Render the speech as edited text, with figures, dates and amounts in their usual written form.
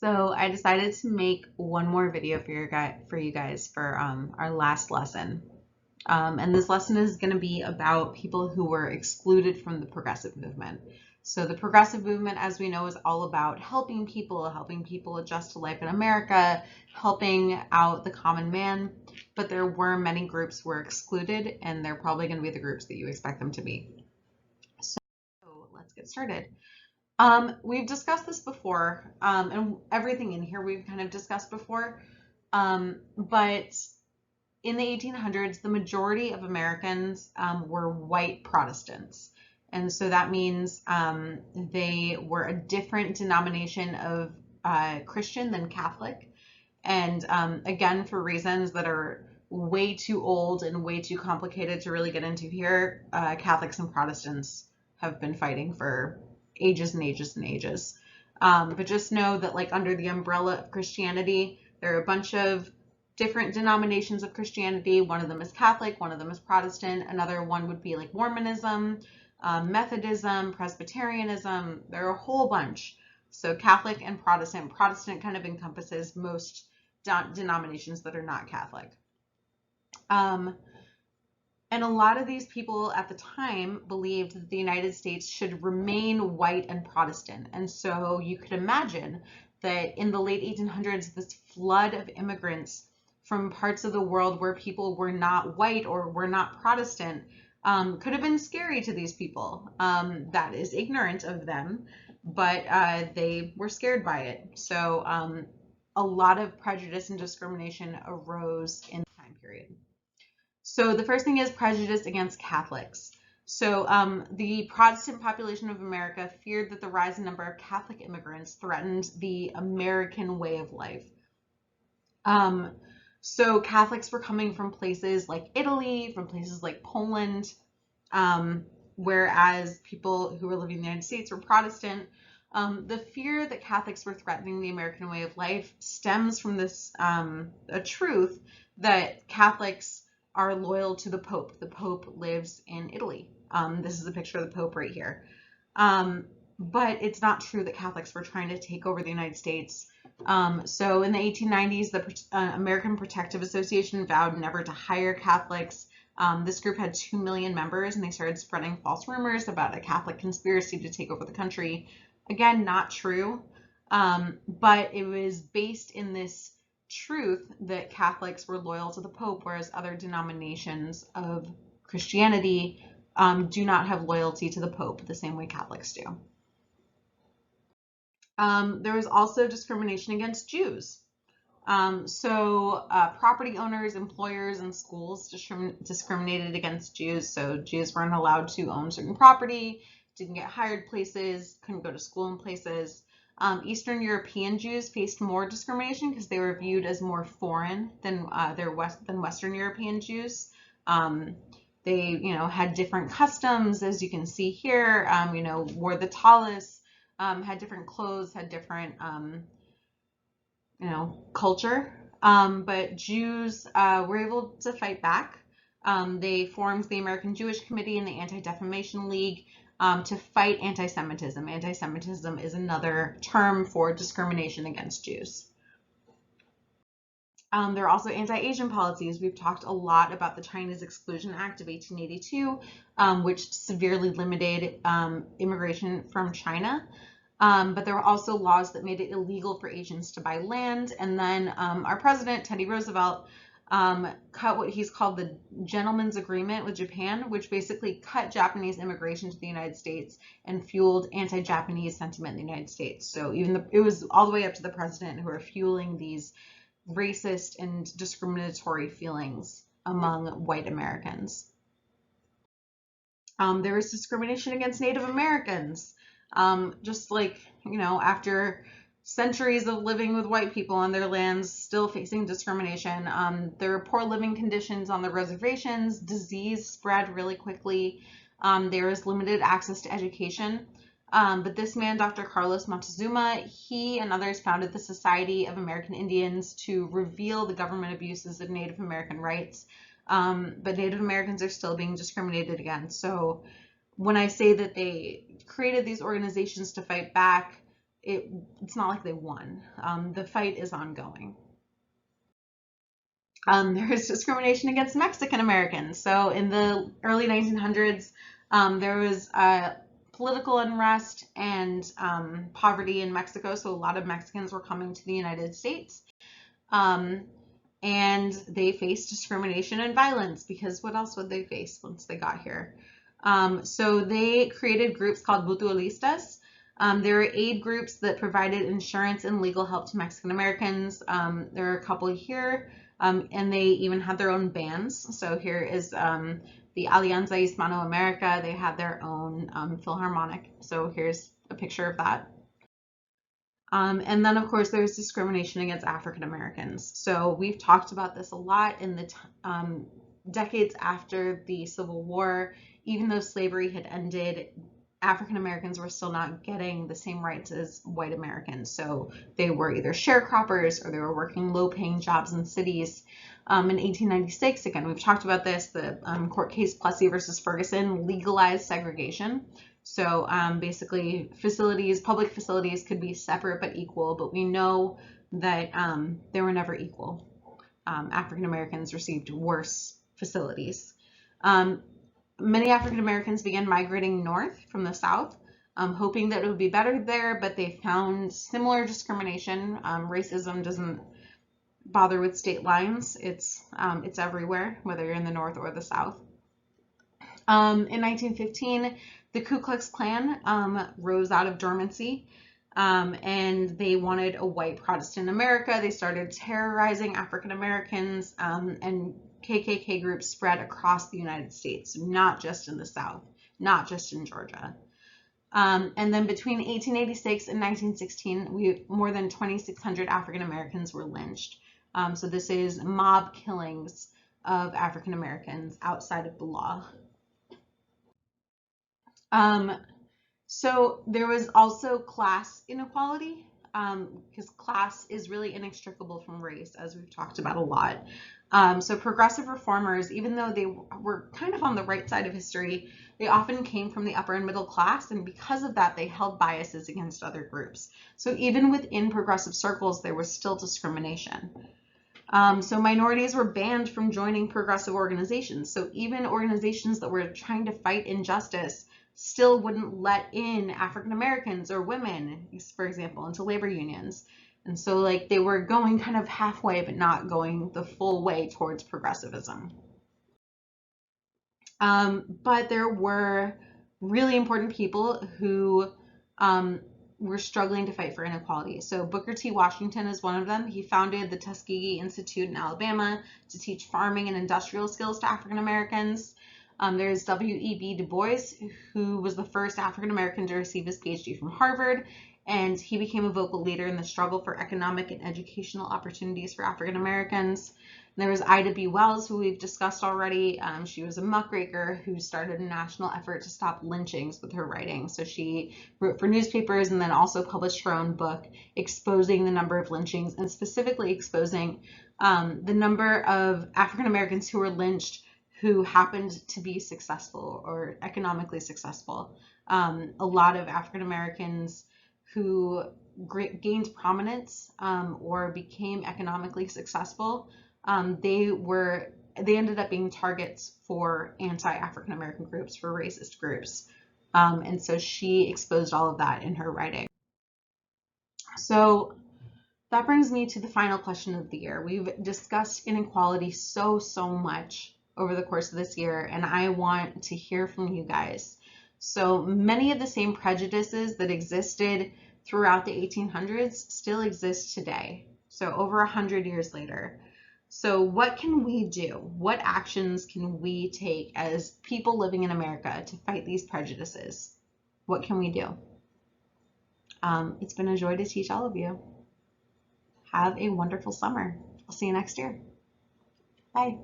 So I decided to make one more video for you guys for our last lesson. And this lesson is going to be about people who were excluded from the progressive movement. So the progressive movement, as we know, is all about helping people adjust to life in America, helping out the common man. But there were many groups who were excluded, and they're probably going to be the groups that you expect them to be. So let's get started. We've discussed this before, and everything in here we've kind of discussed before, but in the 1800s, the majority of Americans were white Protestants. And so that means they were a different denomination of Christian than Catholic. And again, for reasons that are way too old and way too complicated to really get into here, Catholics and Protestants have been fighting for ages and ages and ages. But just know that, like, under the umbrella of Christianity, there are a bunch of different denominations of Christianity. One of them is Catholic, one of them is Protestant. Another one would be like Mormonism, Methodism, Presbyterianism. There are a whole bunch. So Catholic and Protestant. Protestant kind of encompasses most denominations that are not Catholic. And a lot of these people at the time believed that the United States should remain white and Protestant. And so you could imagine that in the late 1800s, this flood of immigrants from parts of the world where people were not white or were not Protestant could have been scary to these people. That is ignorant of them, but they were scared by it. So a lot of prejudice and discrimination arose in the time period. So the first thing is prejudice against Catholics. So the Protestant population of America feared that the rising number of Catholic immigrants threatened the American way of life. So Catholics were coming from places like Italy, from places like Poland, whereas people who were living in the United States were Protestant. The fear that Catholics were threatening the American way of life stems from this a truth that Catholics are loyal to the Pope. The Pope lives in Italy. This is a picture of the Pope right here. But it's not true that Catholics were trying to take over the United States. So in the 1890s, the American Protective Association vowed never to hire Catholics. This group had 2 million members, and they started spreading false rumors about a Catholic conspiracy to take over the country. Again, not true, but it was based in this truth that Catholics were loyal to the Pope, whereas other denominations of Christianity do not have loyalty to the Pope the same way Catholics do. There was also discrimination against Jews. So property owners, employers, and schools discriminated against Jews. So Jews weren't allowed to own certain property, didn't get hired places, couldn't go to school in places. Eastern European Jews faced more discrimination because they were viewed as more foreign than Western European Jews. They, had different customs, as you can see here. Wore the tallis, had different clothes, had different, culture. But Jews were able to fight back. They formed the American Jewish Committee and the Anti-Defamation League to fight anti-Semitism. Anti-Semitism is another term for discrimination against Jews. There are also anti-Asian policies. We've talked a lot about the Chinese Exclusion Act of 1882, which severely limited immigration from China. But there were also laws that made it illegal for Asians to buy land. And then our president, Teddy Roosevelt, cut what he's called the Gentleman's Agreement with Japan, which basically cut Japanese immigration to the United States and fueled anti-Japanese sentiment in the United States. So it was all the way up to the president who are fueling these racist and discriminatory feelings among white Americans. There was discrimination against Native Americans. Just like, after centuries of living with white people on their lands, still facing discrimination. There were poor living conditions on the reservations. Disease spread really quickly. There was limited access to education. But this man, Dr. Carlos Montezuma, he and others founded the Society of American Indians to reveal the government abuses of Native American rights. But Native Americans are still being discriminated against. So when I say that they created these organizations to fight back, it's not like they won. The fight is ongoing. There is discrimination against Mexican Americans. So in the early 1900s, there was political unrest and poverty in Mexico. So a lot of Mexicans were coming to the United States. And they faced discrimination and violence, because what else would they face once they got here? So they created groups called mutualistas. There are aid groups that provided insurance and legal help to Mexican Americans. There are a couple here, and they even had their own bands. So here is the Alianza Hispano-America. They had their own philharmonic. So here's a picture of that. And then, of course, there's discrimination against African Americans. So we've talked about this a lot in the decades after the Civil War. Even though slavery had ended, African Americans were still not getting the same rights as white Americans. So they were either sharecroppers or they were working low-paying jobs in cities. In 1896, again, we've talked about this, the court case Plessy versus Ferguson legalized segregation. So basically public facilities could be separate but equal, but we know that they were never equal. African Americans received worse facilities. Many African Americans began migrating north from the South, hoping that it would be better there, but they found similar discrimination. Racism doesn't bother with state lines. It's everywhere, whether you're in the North or the South. In 1915, the Ku Klux Klan rose out of dormancy, and they wanted a white Protestant America. They started terrorizing African Americans, and KKK groups spread across the United States, not just in the South, not just in Georgia. And then between 1886 and 1916, more than 2,600 African Americans were lynched. So this is mob killings of African Americans outside of the law. So there was also class inequality, because class is really inextricable from race, as we've talked about a lot. So progressive reformers, even though they were kind of on the right side of history, they often came from the upper and middle class, and because of that, they held biases against other groups. So even within progressive circles, there was still discrimination. So minorities were banned from joining progressive organizations. So even organizations that were trying to fight injustice still wouldn't let in African Americans or women, for example, into labor unions. And so like they were going kind of halfway, but not going the full way towards progressivism. But there were really important people who were struggling to fight for inequality. So Booker T. Washington is one of them. He founded the Tuskegee Institute in Alabama to teach farming and industrial skills to African Americans. There's W.E.B. Du Bois, who was the first African American to receive his PhD from Harvard, and he became a vocal leader in the struggle for economic and educational opportunities for African Americans. There was Ida B. Wells, who we've discussed already. She was a muckraker who started a national effort to stop lynchings with her writing. So she wrote for newspapers and then also published her own book exposing the number of lynchings, and specifically exposing the number of African Americans who were lynched who happened to be successful or economically successful. A lot of African Americans who gained prominence or became economically successful, they ended up being targets for anti-African American groups, for racist groups. And so she exposed all of that in her writing. So that brings me to the final question of the year. We've discussed inequality so much over the course of this year, and I want to hear from you guys. So many of the same prejudices that existed throughout the 1800s still exist today, so over 100 years later. So what can we do? What actions can we take as people living in America to fight these prejudices? What can we do? It's been a joy to teach all of you. Have a wonderful summer. I'll see you next year. Bye.